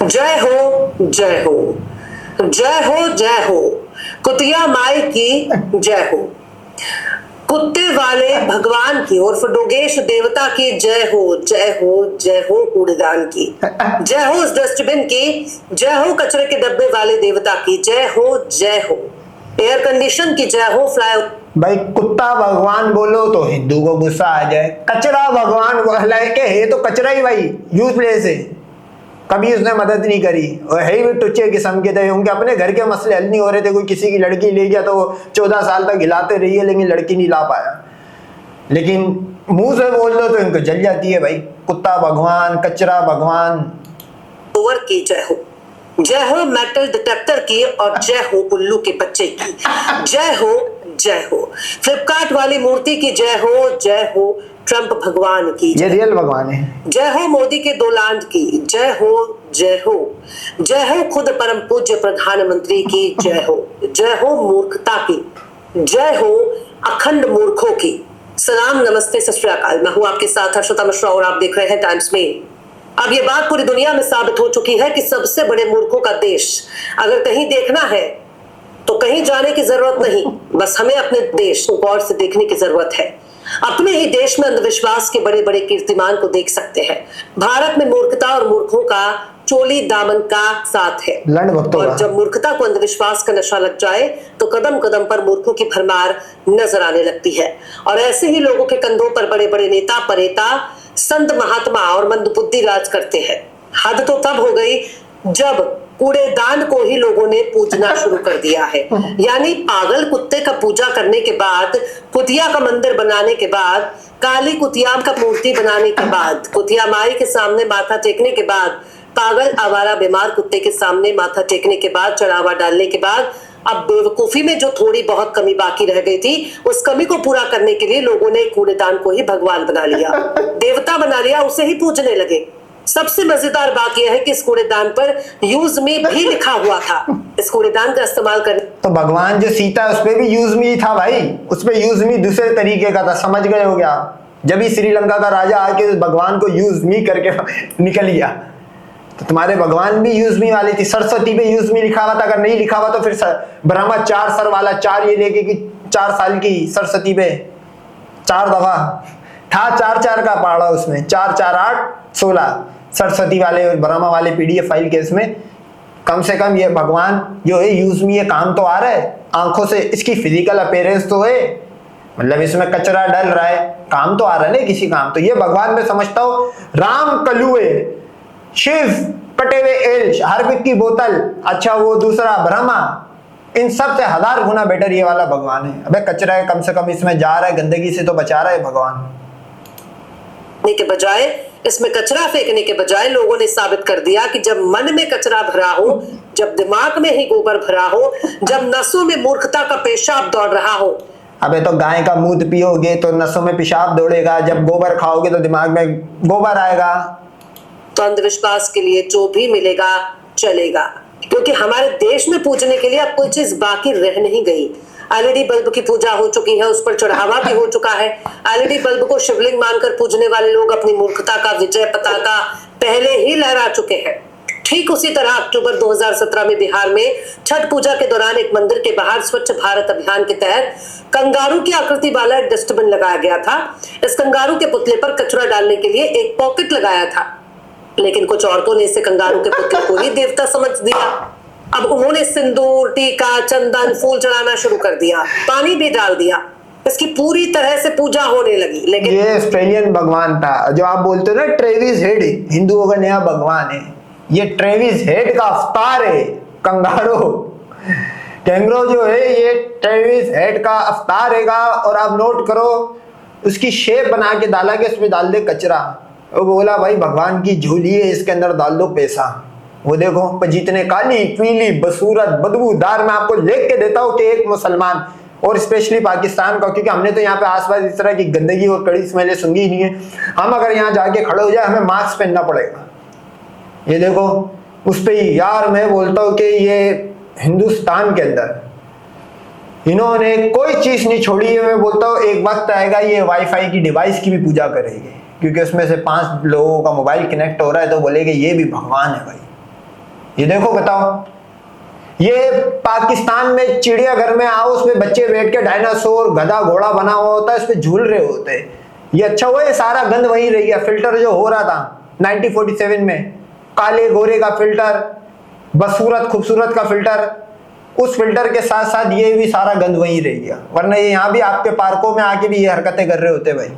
जय हो जय हो जय हो जय हो, कुतिया माई की जय हो, कुत्ते वाले भगवान की और डोगेश देवता की जय हो जय हो जय हो, कूड़ेदान की जय हो, उस डस्टबिन की जय हो, कचरे के डब्बे वाले देवता की जय हो जय हो, एयर कंडीशन की जय हो, फ्लाई। भाई कुत्ता भगवान बोलो तो हिंदू को गुस्सा आ जाए, कचरा भगवान के है तो कचरा ही भाई यूजलेस है, कभी उसने मदद नहीं करी और है भी टुच्चे किस्म के थे। उनके अपने घर के मसले हल नहीं हो रहे थे, कोई किसी की लड़की ले गया तो 14 साल तक हिलाते रही है लेकिन लड़की नहीं ला पाया, लेकिन मुंह से बोल दो तो इनको जल जाती है भाई, कुत्ता भगवान, कचरा भगवान। ओवर की जय हो मेटल डिटेक्टर की, और जय हो उल्लू के बच्चे की जय हो जय हो, फ्लिपकार्ट वाली मूर्ति की जय हो, ट्रंप भगवान की ये रियल भगवान है, जय हो, मोदी के दो लांड की जय हो जय हो जय हो, खुद परम पूज्य प्रधानमंत्री की जय हो, मूर्खता की जय हो, अखंड मूर्खों की सलाम नमस्ते सत श्री अकाल। मैं हूं आपके साथ हर्षिता मिश्रा और आप देख रहे हैं टाइम्स में। अब ये बात पूरी दुनिया में साबित हो चुकी है कि सबसे बड़े मूर्खों का देश अगर कहीं देखना है तो कहीं जाने की जरूरत नहीं, बस हमें अपने देश को गौर से देखने की जरूरत है। अपने ही देश में अंधविश्वास के बड़े बड़े कीर्तिमान को देख सकते हैं। भारत में मूर्खता और मूर्खों का चोली दामन का साथ है, और जब मूर्खता को अंधविश्वास का नशा लग जाए तो कदम कदम पर मूर्खों की भरमार नजर आने लगती है। और ऐसे ही लोगों के कंधों पर बड़े बड़े नेता, परेता, संत, महात्मा और मंदबुद्धि राज करते हैं। हद तो तब हो गई जब कूड़ेदान को ही लोगों ने पूजना शुरू कर दिया है। यानी पागल कुत्ते का पूजा करने के बाद, कुतिया का मंदिर बनाने के बाद, काली कुतिया का मूर्ति बनाने के बाद, कुतिया माई के सामने माथा टेकने के बाद, पागल आवारा बीमार कुत्ते के सामने माथा टेकने के बाद, चढ़ावा डालने के बाद, अब बेवकूफी में जो थोड़ी बहुत कमी बाकी रह गई थी उस कमी को पूरा करने के लिए लोगों ने कूड़ेदान को ही भगवान बना लिया, देवता बना लिया, उसे ही पूजने लगे। सबसे मजेदार बात यह है कि इस कूड़ेदान पर यूज मी भी लिखा हुआ था। इस कूड़ेदान का इस्तेमाल करने तो भगवान जो सीता उस पे भी यूज मी था भाई, उस पे यूज मी दूसरे तरीके का था, समझ गए हो क्या? जब ही श्रीलंका का राजा आके भगवान को यूज मी करके निकल गया, तो तुम्हारे भगवान भी यूज मी वाली थी। सरस्वती पे यूज मी लिखा हुआ था, अगर नहीं लिखा हुआ तो फिर ब्रह्मा 4 सर वाला 4 ये लेके कि 4 साल की सरस्वती पे 4 दफा था, 4 का पहाड़ा उसमें, 4 4 8 16 सरस्वती वाले और ब्रह्मा वाले पीडीएफ फाइल के इसमें कम से कम ये भगवान जो है यूज मी, ये काम तो आ रहा है, आंखों से इसकी फिजिकल अपीयरेंस तो है, मतलब इसमें कचरा डल रहा है, काम तो आ रहा है ना किसी काम। तो ये भगवान में समझता हूँ राम कलुए, शिव कटे हुए एल, हार्पिक की बोतल, अच्छा वो दूसरा ब्रह्मा, इन सब से 1000 गुना बेटर ये वाला भगवान है। अबे कचरा है, कम से कम इसमें जा रहा है, गंदगी से तो बचा रहा है भगवान। के बजाय, इसमें कचरा फेंकने के बजाय लोगों ने साबित कर दिया कि जब मन में कचरा भरा हो, जब दिमाग में ही गोबर भरा हो, जब नसों में मूर्खता का पेशाब दौड़ रहा हो। अबे तो गाय का दूध पियोगे तो नसों में पेशाब दौड़ेगा, जब गोबर खाओगे तो दिमाग में गोबर आएगा। तो अंधविश्वास के लिए जो भी मिलेगा चलेगा, क्योंकि हमारे देश में पूजने के लिए अब कोई चीज बाकी रह नहीं गई। एलईडी बल्ब की पूजा हो चुकी है, उस पर चढ़ावा भी हो चुका है। एलईडी बल्ब को शिवलिंग मानकर पूजने वाले लोग अपनी मूर्खता का विजय पताका पहले ही लहरा चुके हैं। ठीक उसी तरह अक्टूबर 2017 में बिहार में छठ पूजा के दौरान एक मंदिर के बाहर स्वच्छ भारत अभियान के तहत कंगारू की आकृति वाला एक डस्टबिन लगाया गया था। इस कंगारू के पुतले पर कचरा डालने के लिए एक पॉकेट लगाया था, लेकिन कुछ औरतों ने इसे कंगारू के पुतले को ही देवता समझ दिया। अब उन्होंने सिंदूर, टीका, चंदन, फूल चढ़ाना शुरू कर दिया, पानी भी डाल दिया, इसकी पूरी तरह से पूजा होने लगी। लेकिन ये ऑस्ट्रेलियन भगवान था जो आप बोलते हो ना, ट्रेविस हेड हिंदुओं का नया भगवान है। ये ट्रेविस हेड का अवतार है, कैंगरो जो है ये ट्रेविस हेड का अवतार है। और आप नोट करो, उसकी शेप बना के डाला के उसमें डाल दे कचरा, वो बोला भाई भगवान की झोली है, इसके अंदर डाल दो पैसा। वो देखो जितने काली पीली बसूरत बदबूदार, मैं आपको लिख के देता हूँ कि एक मुसलमान और स्पेशली पाकिस्तान का, क्योंकि हमने तो यहाँ पे आसपास इस तरह की गंदगी और कड़ी स्मेलें सूंघी ही नहीं है। हम अगर यहाँ जाके खड़े हो जाए हमें मास्क पहनना पड़ेगा। ये देखो उस पे यार, मैं बोलता हूँ कि ये हिंदुस्तान के अंदर इन्होंने कोई चीज नहीं छोड़ी है। मैं बोलता हूँ एक वक्त आएगा ये वाईफाई की डिवाइस की भी पूजा करेंगे, क्योंकि उसमें से 5 लोगों का मोबाइल कनेक्ट हो रहा है तो बोलेंगे ये भी भगवान है भाई। ये देखो बताओ, ये पाकिस्तान में चिड़ियाघर में आओ, उसमें बच्चे बैठ के डायनासोर गधा घोड़ा बना हुआ होता है, उस पे झूल रहे होते हैं। ये अच्छा हुआ ये सारा गंद वहीं रह गया। फिल्टर जो हो रहा था 1947 में, काले गोरे का फिल्टर, बदसूरत खूबसूरत का फिल्टर, उस फिल्टर के साथ साथ ये भी सारा गंद वहीं रह गया। वरना ये यहाँ भी आपके पार्कों में आके भी ये हरकतें कर रहे होते भाई।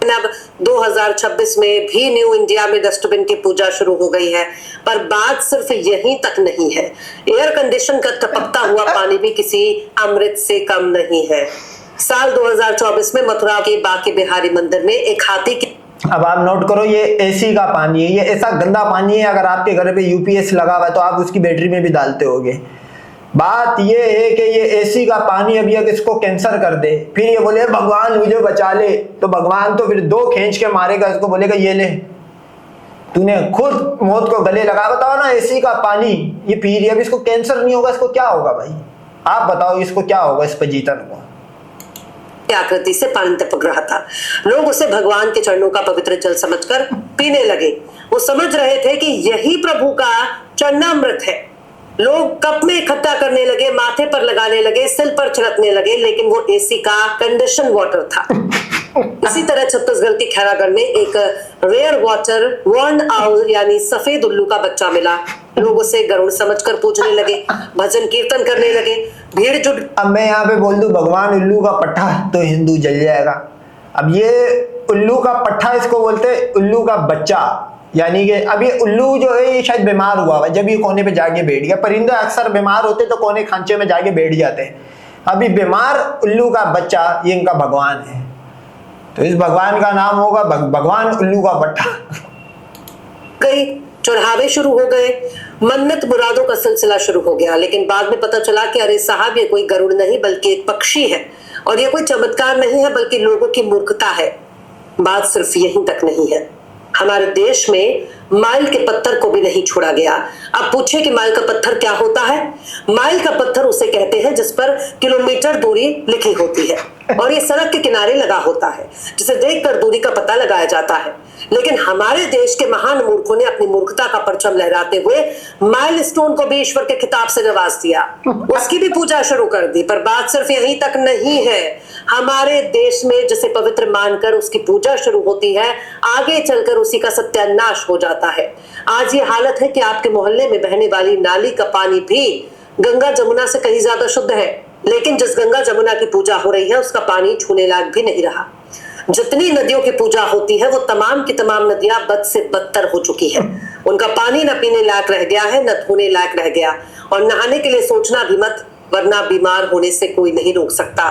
अब 2026 में भी न्यू इंडिया में डस्टबिन की पूजा शुरू हो गई है, पर बात सिर्फ यहीं तक नहीं है। एयर कंडीशन का टपकता हुआ पानी भी किसी अमृत से कम नहीं है। साल 2024 में मथुरा के बांके बिहारी मंदिर में एक हाथी की, अब आप नोट करो, ये एसी का पानी है, ये ऐसा गंदा पानी है, अगर आपके घर पे यूपीएस लगा हुआ है तो आप उसकी बैटरी में भी डालते होगे। बात ये है कि ये एसी का पानी अभी अगर इसको कैंसर कर दे, फिर ये बोले भगवान मुझे बचा ले, तो भगवान तो फिर 2 खींच के मारेगा इसको, बोलेगा ये ले तूने खुद मौत को गले लगा। बताओ ना, एसी का पानी ये पी रही है, अब इसको कैंसर नहीं होगा, इसको क्या होगा भाई? आप बताओ इसको क्या होगा, इस पजीतन को। आकृति से पानी टपक रहा था। लोग उसे भगवान के चरणों का पवित्र जल समझकर पीने लगे। वो समझ रहे थे कि यही प्रभु का चरणामृत है। लोग कप में इकट्ठा करने लगे, माथे पर लगाने लगे, सिर पर छिड़कने लगे, लेकिन वो एसी का कंडीशन वाटर था। इसी तरह छत्तीसगढ़ के खैरागढ़ में एक रेयर वाटर वॉर्न आउल यानी सफेद उल्लू का बच्चा मिला। लोग उसे गरुड़ समझकर पूजने लगे, भजन कीर्तन करने लगे, भीड़ जुट। अब मैं यहाँ पे बोल दूं भगवान उल्लू का पट्टा, तो हिंदू जल जाएगा। अब ये उल्लू का पट्टा इसको बोलते हैं, उल्लू का बच्चा, यानी कि अब ये उल्लू जो है ये शायद बीमार हुआ है, जब ये कोने पे जाके बैठ गया। परिंदे अक्सर बीमार होते तो कोने खांचे में जाके बैठ जाते हैं। अभी बीमार उल्लू का बच्चा ये इनका भगवान है, तो इस भगवान का नाम होगा भगवान उल्लू का पट्टा। गई, चढ़ावे शुरू हो गए, मन्नत मुरादों का सिलसिला शुरू हो गया। लेकिन बाद में पता चला कि अरे साहब ये कोई गरुड़ नहीं बल्कि एक पक्षी है, और ये कोई चमत्कार नहीं है बल्कि लोगों की मूर्खता है। बात सिर्फ यहीं तक नहीं है, हमारे देश में माइल के पत्थर को भी नहीं छोड़ा गया। अब पूछे कि माइल का पत्थर क्या होता है? माइल का पत्थर उसे कहते हैं जिस पर किलोमीटर दूरी लिखी होती है और ये सड़क के किनारे लगा होता है, जिसे देखकर दूरी का पता लगाया जाता है। लेकिन हमारे देश के महान मूर्खों ने अपनी मूर्खता का परचम लहराते हुए माइल स्टोन को भी ईश्वर के खिताब से नवाज दिया, उसकी भी पूजा शुरू कर दी। पर बात सिर्फ यहीं तक नहीं है, हमारे देश में जिसे पवित्र मानकर उसकी पूजा शुरू होती है, आगे चलकर उसी का सत्यानाश हो जाता है। आज ये हालत है कि आपके मोहल्ले में बहने वाली नाली का पानी भी गंगा जमुना से कहीं ज्यादा शुद्ध है, लेकिन जिस गंगा जमुना की पूजा हो रही है उसका पानी छूने लायक भी नहीं रहा। जितनी नदियों की पूजा होती है वो तमाम की तमाम नदियां बद से बदतर हो चुकी हैं। उनका पानी न पीने लायक रह गया है, न धोने लायक रह गया, और नहाने के लिए सोचना भी मत, वरना बीमार होने से कोई नहीं रोक सकता।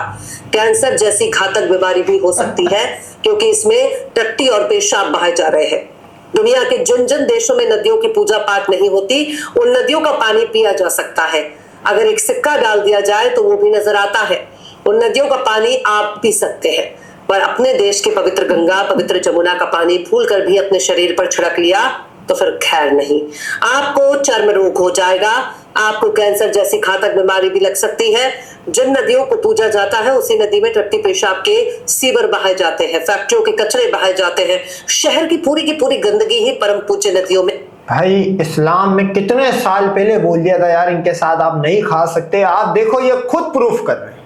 कैंसर जैसी घातक बीमारी भी हो सकती है, क्योंकि इसमें टट्टी और पेशाब बहाए जा रहे हैं। दुनिया के जिन जिन देशों में नदियों की पूजा पाठ नहीं होती, उन नदियों का पानी पिया जा सकता है। अगर एक सिक्का डाल दिया जाए तो वो भी नजर आता है। उन नदियों का पानी आप पी सकते हैं, पर अपने देश के पवित्र गंगा, पवित्र जमुना का पानी भूल कर भी अपने शरीर पर छिड़क लिया तो फिर खैर नहीं। आपको चर्म रोग हो जाएगा, आपको कैंसर जैसी घातक बीमारी भी लग सकती है। जिन नदियों को पूजा जाता है उसी नदी में टट्टी पेशाब के सीवर बहाए जाते हैं, फैक्ट्रियों के कचरे बहाए जाते हैं, शहर की पूरी गंदगी ही परम पूज्य नदियों में। भाई इस्लाम में कितने साल पहले बोल दिया था यार इनके साथ आप नहीं खा सकते। आप देखो ये खुद प्रूफ कर रहे हैं,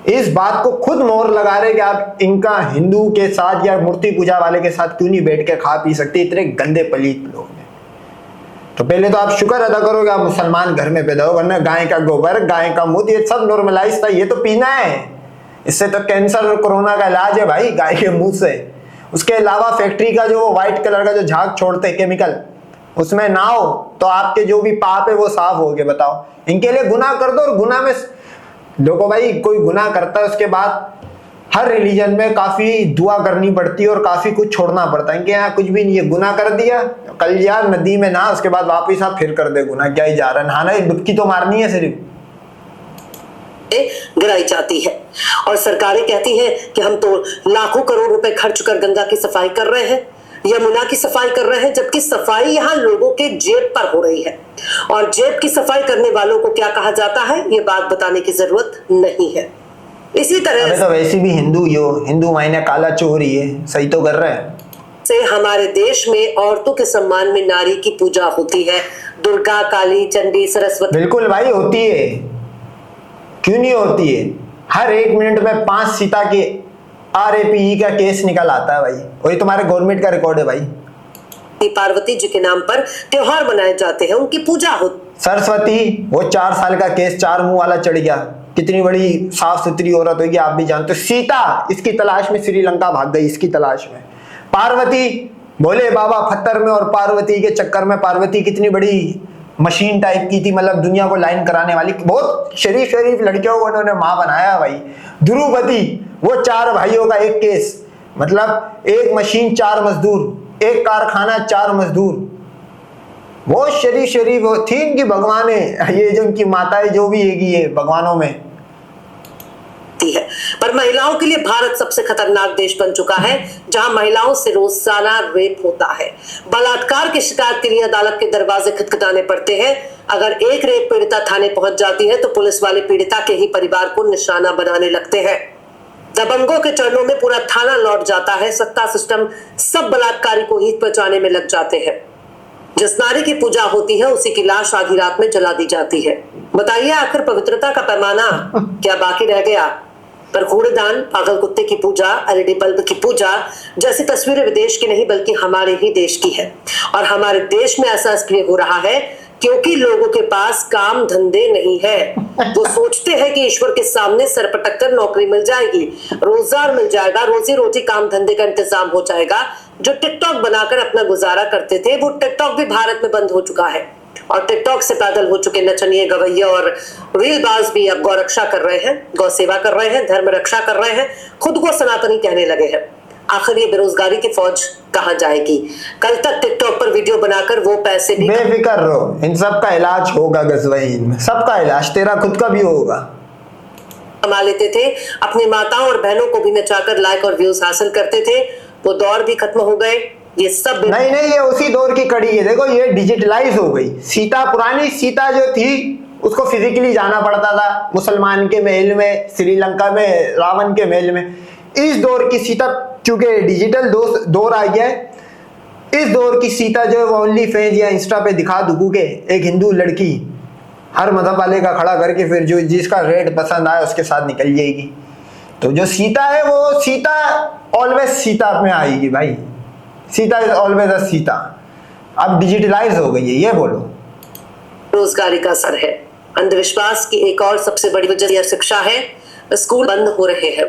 इस बात को खुद मोहर लगा रहे कि आप इनका हिंदू के साथ या मूर्ति पूजा वाले के साथ क्यों नहीं बैठ के खा पी सकते, इतने गंदे पलीत लोग हैं। तो पहले तो आप शुक्र अदा करो कि आप मुसलमान घर में पैदा हो, वरना गाय का गोबर, गाय का मूत्र, ये सब नॉर्मलाइज था। ये तो पीना है, इससे तो कैंसर और कोरोना का इलाज है भाई, गाय के मुंह से। उसके अलावा फैक्ट्री का जो व्हाइट कलर का जो झाग छोड़ते हैं केमिकल, उसमें ना हो तो आपके जो भी पाप है वो साफ हो गए। बताओ, इनके लिए गुनाह कर दो। और गुनाह में देखो भाई, कोई गुनाह करता है उसके बाद हर रिलीजन में काफी दुआ करनी पड़ती है और काफी कुछ छोड़ना पड़ता है। इनके यहाँ कुछ भी नहीं है, गुनाह कर दिया कल यार नदी में नहा, उसके बाद वापिस आप फिर कर दे गुनाह, क्या ही जा रहा है, नहाना डुबकी तो मारनी है सिर्फ। गिराई जाती है और सरकारें कहती हैं कि हम तो लाखों करोड़ रुपए खर्च कर गंगा की सफाई कर रहे हैं, यमुना की सफाई कर रहे हैं, जबकि सफाई यहाँ लोगों के जेब पर हो रही है। और जेब की सफाई करने वालों को क्या कहा जाता है ये बात बताने की जरूरत नहीं है। इसी तरह तो वैसे भी हिंदू मायने काला चोर ही है, सही तो कर रहे हैं। से हमारे देश में औरतों के सम्मान में नारी की पूजा होती है। दुर्गा, काली, चंडी, सरस्वती। बिल्कुल भाई होती है, क्यों नहीं होती है। हर 1 मिनट में 5 सीता के RAPE का केस निकल आता है भाई, वही तुम्हारे गवर्नमेंट का रिकॉर्ड है भाई। पार्वती जी के नाम पर त्योहार मनाए जाते हैं, उनकी पूजा होती। सरस्वती, वो 4 साल का केस 4 मुंह वाला चढ़ गया, कितनी बड़ी साफ सुथरी औरत होगी आप भी जानते हो। सीता, इसकी तलाश में श्रीलंका भाग गई, इसकी तलाश में। पार्वती, भोले बाबा पत्थर में और पार्वती के चक्कर में, पार्वती कितनी बड़ी मशीन टाइप की थी, मतलब दुनिया को लाइन कराने वाली, बहुत शरीफ लड़कियों को उन्होंने मां बनाया भाई। ध्रुवपति, वो 4 भाइयों का एक केस, मतलब एक मशीन 4 मजदूर, एक कारखाना 4 मजदूर। वो शरीफ थी इनकी भगवान है, ये जो इनकी माताएं जो भी हैगी है भगवानों में है। पर महिलाओं के लिए भारत सबसे खतरनाक देश बन चुका है, जहां महिलाओं से रोजाना रेप होता है। बलात्कार की शिकायत के लिए अदालत के दरवाजे खटखटाने पड़ते हैं। अगर एक रेप पीड़िता थाने पहुंच जाती है तो पुलिस वाले पीड़िता के ही परिवार को निशाना बनाने लगते हैं। दबंगों के चरणों में पूरा थाना लौट जाता है। सत्ता सिस्टम सब बलात्कारी को ही बचाने में लग जाते हैं। जिस नारी की पूजा होती है उसी की लाश आधी रात में जला दी जाती है। बताइए आखिर पवित्रता का पैमाना क्या बाकी रह गया? पर कूड़ेदान, पागल कुत्ते की पूजा, LED बल्ब की पूजा जैसी तस्वीरें विदेश की नहीं बल्कि हमारे ही देश की है। और हमारे देश में ऐसा इसलिए हो रहा है क्योंकि लोगों के पास काम धंधे नहीं है। वो सोचते हैं कि ईश्वर के सामने सर पटक कर नौकरी मिल जाएगी, रोजगार मिल जाएगा, रोजी रोटी काम धंधे का इंतजाम हो जाएगा। जो टिकटॉक बनाकर अपना गुजारा करते थे वो टिकटॉक भी भारत में बंद हो चुका है। और टिकटॉक से पैदल हो चुके नचनिए, गवैया और रीलबाज भी अब गौ रक्षा कर रहे हैं, गौ सेवा कर रहे हैं, धर्म रक्षा कर रहे हैं, खुद को सनातनी कहने लगे हैं। आखिर ये बेरोजगारी की फौज कहां जाएगी? कल तक टिकटॉक पर वीडियो बनाकर वो पैसे भी बेफिक्र रहो, इन सब का इलाज होगा गजवहीन में, सबका इलाज, तेरा खुद का भी होगा। कमा लेते थे, अपनी माताओं और बहनों को भी नचाकर लाइक और व्यूज हासिल करते थे। वो दौर भी खत्म हो गए। ये सब नहीं, ये उसी दौर की कड़ी है। देखो ये डिजिटलाइज हो गई। सीता, पुरानी सीता जो थी उसको फिजिकली जाना पड़ता था, मुसलमान के महल में, श्रीलंका में रावण के महल में। इस दौर की सीता, चूंकि डिजिटल दौर आ गया है, इस दौर की सीता जो है वो ओनली फैंस या इंस्टा पे दिखा दुखू के एक हिंदू लड़की हर मजहब वाले का खड़ा करके फिर जो जिसका रेट पसंद आए उसके साथ निकल जाएगी। तो जो सीता है वो सीता ऑलवेज सीता में आएगी भाई। Sita is always a Sita. अब डिजिटलाइज हो गई है, ये बोलो। रोजगारी का असर है। अंधविश्वास की एक और सबसे बड़ी वजह यह शिक्षा है। स्कूल बंद हो रहे हैं,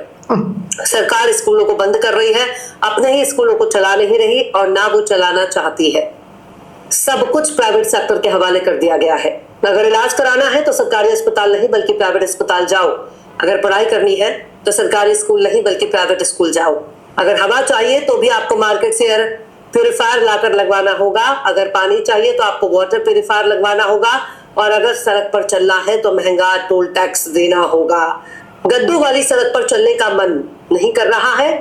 सरकार स्कूलों को बंद कर रही है, अपने ही स्कूलों को चला नहीं रही और ना वो चलाना चाहती है। सब कुछ प्राइवेट सेक्टर के हवाले कर दिया गया है। अगर इलाज कराना है तो सरकारी अस्पताल नहीं बल्कि प्राइवेट अस्पताल जाओ। अगर पढ़ाई करनी है तो सरकारी स्कूल नहीं बल्कि प्राइवेट स्कूल जाओ। अगर हवा चाहिए तो भी आपको मार्केट से एयर प्यूरिफायर लाकर लगवाना होगा। अगर पानी चाहिए तो आपको वाटर प्यूरिफायर लगवाना होगा। और अगर सड़क पर चलना है तो महंगा टोल टैक्स देना होगा। गद्दू वाली सड़क पर चलने का मन नहीं कर रहा है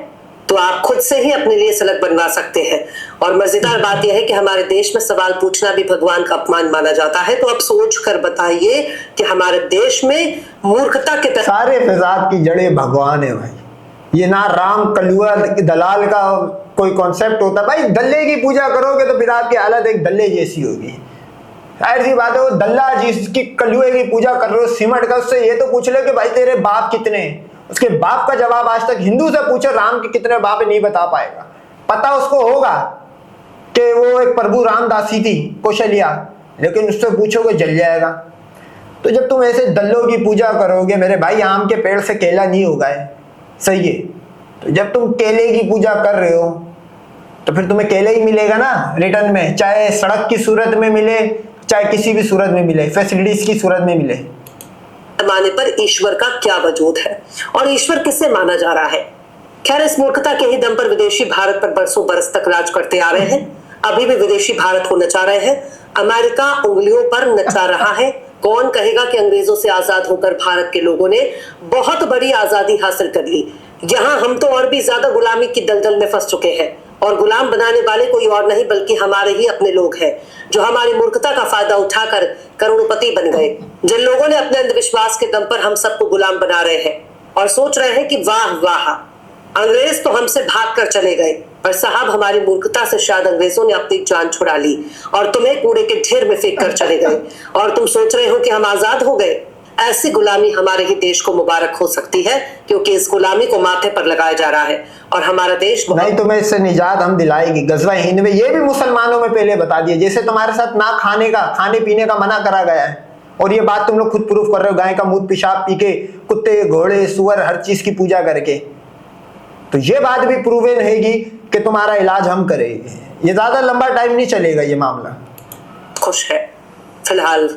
तो आप खुद से ही अपने लिए सड़क बनवा सकते हैं। और मजेदार बात यह है कि हमारे देश में सवाल पूछना भी भगवान का अपमान माना जाता है। तो अब सोच कर बताइए कि हमारे देश में मूर्खता के सारे फिजाद की जड़ें भगवान है भाई। ये ना राम कलुआ दलाल का कोई कॉन्सेप्ट होता भाई। दल्ले की पूजा करोगे तो फिर आपकी हालत एक दल्ले जैसी होगी। ऐसी बात है, वो दल्ला जिसकी कलुए की पूजा कर रहे हो सिमट का, उससे ये तो पूछ लो कि भाई तेरे बाप कितने हैं। उसके बाप का जवाब आज तक हिंदू से पूछो राम के कितने बाप है नहीं बता पाएगा। पता उसको होगा कि वो एक प्रभु रामदासी थी कौशल्या, लेकिन उससे पूछोगे जल जाएगा। तो जब तुम ऐसे दल्लों की पूजा करोगे मेरे भाई, आम के पेड़ से केला नहीं होगा है, सही है। तो जब तुम केले की पूजा कर रहे हो तो फिर तुम्हें केले ही मिलेगा ना रिटर्न में, चाहे सड़क की सूरत में मिले चाहे किसी भी सूरत में मिले, फैसिलिटीज की सूरत में मिले। माने पर ईश्वर का क्या वजूद है और ईश्वर किसे माना जा रहा है? खैर, इस मूर्खता के ही दम पर विदेशी भारत पर बरसों बरस तक राज करते आ रहे हैं। अभी भी विदेशी भारत को नचा रहे हैं। अमेरिका उंगलियों पर नचा रहा है। कौन कहेगा कि अंग्रेजों से आजाद होकर भारत के लोगों ने बहुत बड़ी आजादी हासिल कर ली। यहाँ हम तो और भी ज्यादा गुलामी की दलदल में फंस चुके हैं और गुलाम बनाने वाले कोई और नहीं बल्कि हमारे ही अपने लोग हैं, जो हमारी मूर्खता का फायदा उठाकर करोड़पति बन गए। जिन लोगों ने अपने अंधविश्वास के दम पर हम सबको गुलाम बना रहे हैं और सोच रहे हैं कि वाह वाह, अंग्रेज तो हमसे भाग कर चले गए, पर साहब हमारी मूर्खता से शायद अंग्रेजों ने अपनी जान छुड़ा ली और तुम्हें कूड़े के ढेर में फेंक कर चले गए और तुम सोच रहे हो कि हम आजाद हो गए। ऐसी गुलामी हमारे ही देश को मुबारक हो सकती है, क्योंकि इस गुलामी को माथे पर लगाया जा रहा है और हमारा देश नहीं, तुम्हें इससे निजात हम दिलाएगी। गज़वा हिंद में ये भी मुसलमानों में पहले बता दिए, जैसे तुम्हारे साथ ना खाने पीने का मना करा गया है, और ये बात तुम लोग खुद प्रूफ कर रहे हो, गाय का मूत्र पेशाब पी के, कुत्ते घोड़े सुअर हर चीज की पूजा करके। तो ये बात भी प्रूवन रहेगी कि तुम्हारा इलाज हम करेंगे। ये ज्यादा लंबा टाइम नहीं चलेगा ये मामला। खुश है फिलहाल